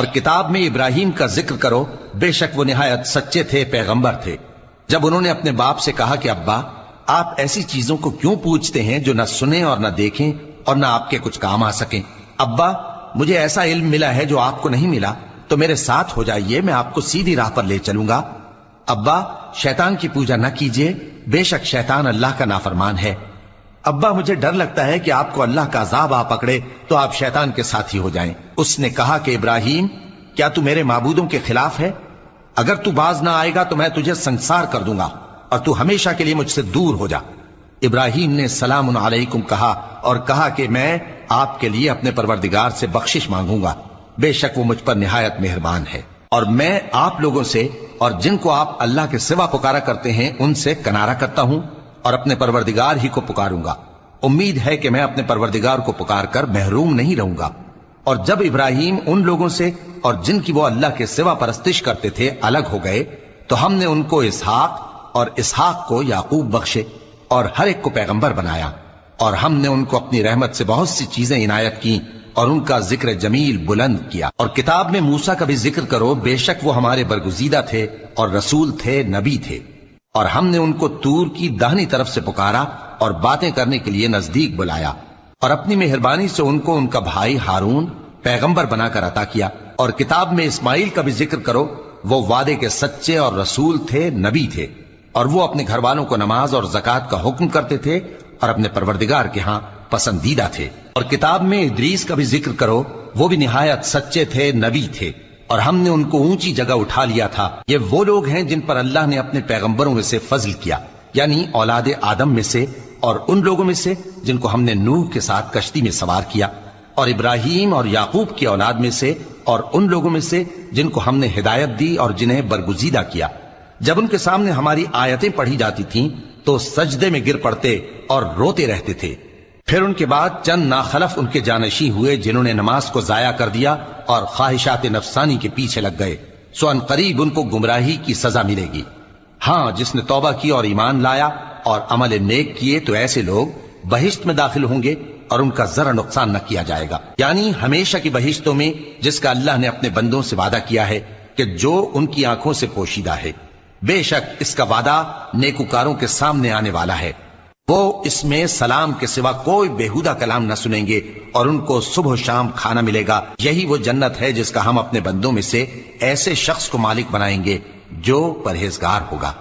اور کتاب میں ابراہیم کا ذکر کرو، بے شک وہ نہایت سچے تھے، پیغمبر تھے۔ جب انہوں نے اپنے باپ سے کہا کہ ابا آپ ایسی چیزوں کو کیوں پوچھتے ہیں جو نہ سنیں اور نہ دیکھیں اور نہ آپ کے کچھ کام آ سکیں؟ ابا مجھے ایسا علم ملا ہے جو آپ کو نہیں ملا، تو میرے ساتھ ہو جائیے، میں آپ کو سیدھی راہ پر لے چلوں گا۔ ابا شیطان کی پوجا نہ کیجیے، بے شک شیطان اللہ کا نافرمان ہے۔ ابا مجھے ڈر لگتا ہے کہ آپ کو اللہ کا عذاب آ پکڑے تو آپ شیطان کے ساتھی ہو جائیں۔ اس نے کہا کہ ابراہیم کیا تو میرے معبودوں کے خلاف ہے؟ اگر تو باز نہ آئے گا تو میں تجھے سنسار کر دوں گا اور تو ہمیشہ کے لیے مجھ سے دور ہو جا۔ ابراہیم نے سلام علیکم کہا اور کہا کہ میں آپ کے لیے اپنے پروردگار سے بخشش مانگوں گا، بے شک وہ مجھ پر نہایت مہربان ہے، اور میں آپ لوگوں سے اور جن کو آپ اللہ کے سوا پکارا کرتے ہیں ان سے کنارہ کرتا ہوں اور اپنے پروردگار ہی کو پکاروں گا۔ امید ہے کہ میں اپنے پروردگار کو پکار کر محروم نہیں رہوں گا۔ اور جب ابراہیم ان لوگوں سے اور جن کی وہ اللہ کے سوا پرستش کرتے تھے الگ ہو گئے تو ہم نے ان کو اسحاق اور اسحاق کو یعقوب بخشے اور ہر ایک کو پیغمبر بنایا، اور ہم نے ان کو اپنی رحمت سے بہت سی چیزیں عنایت کی اور ان کا ذکر جمیل بلند کیا۔ اور کتاب میں موسیٰ کا بھی ذکر کرو، بے شک وہ ہمارے برگزیدہ تھے اور رسول تھے، نبی تھے، اور ہم نے ان کو طور کی داہنی طرف سے پکارا اور باتیں کرنے کے لیے نزدیک بلایا، اور اپنی مہربانی سے ان کو ان کا بھائی ہارون پیغمبر بنا کر عطا کیا۔ اور کتاب میں اسماعیل کا بھی ذکر کرو، وہ وعدے کے سچے اور رسول تھے، نبی تھے، اور وہ اپنے گھر والوں کو نماز اور زکوٰۃ کا حکم کرتے تھے اور اپنے پروردگار کے ہاں پسندیدہ تھے۔ اور کتاب میں ادریس کا بھی ذکر کرو، وہ بھی نہایت سچے تھے، نبی تھے، اور ہم نے ان کو اونچی جگہ اٹھا لیا تھا۔ یہ وہ لوگ ہیں جن پر اللہ نے اپنے پیغمبروں میں سے فضل کیا، یعنی اولاد آدم میں سے، اور ان لوگوں میں سے جن کو ہم نے نوح کے ساتھ کشتی میں سوار کیا، اور ابراہیم اور یعقوب کی اولاد میں سے، اور ان لوگوں میں سے جن کو ہم نے ہدایت دی اور جنہیں برگزیدہ کیا۔ جب ان کے سامنے ہماری آیتیں پڑھی جاتی تھیں تو سجدے میں گر پڑتے اور روتے رہتے تھے۔ پھر ان کے بعد چند ناخلف ان کے جانشی ہوئے جنہوں نے نماز کو ضائع کر دیا اور خواہشات نفسانی کے پیچھے لگ گئے، سو ان قریب ان کو گمراہی کی سزا ملے گی۔ ہاں جس نے توبہ کی اور ایمان لایا اور عمل نیک کیے تو ایسے لوگ بہشت میں داخل ہوں گے اور ان کا ذرا نقصان نہ کیا جائے گا، یعنی ہمیشہ کی بہشتوں میں جس کا اللہ نے اپنے بندوں سے وعدہ کیا ہے کہ جو ان کی آنکھوں سے پوشیدہ ہے۔ بے شک اس کا وعدہ نیکوکاروں کے سامنے آنے والا ہے، وہ اس میں سلام کے سوا کوئی بےہودہ کلام نہ سنیں گے اور ان کو صبح و شام کھانا ملے گا۔ یہی وہ جنت ہے جس کا ہم اپنے بندوں میں سے ایسے شخص کو مالک بنائیں گے جو پرہیزگار ہوگا۔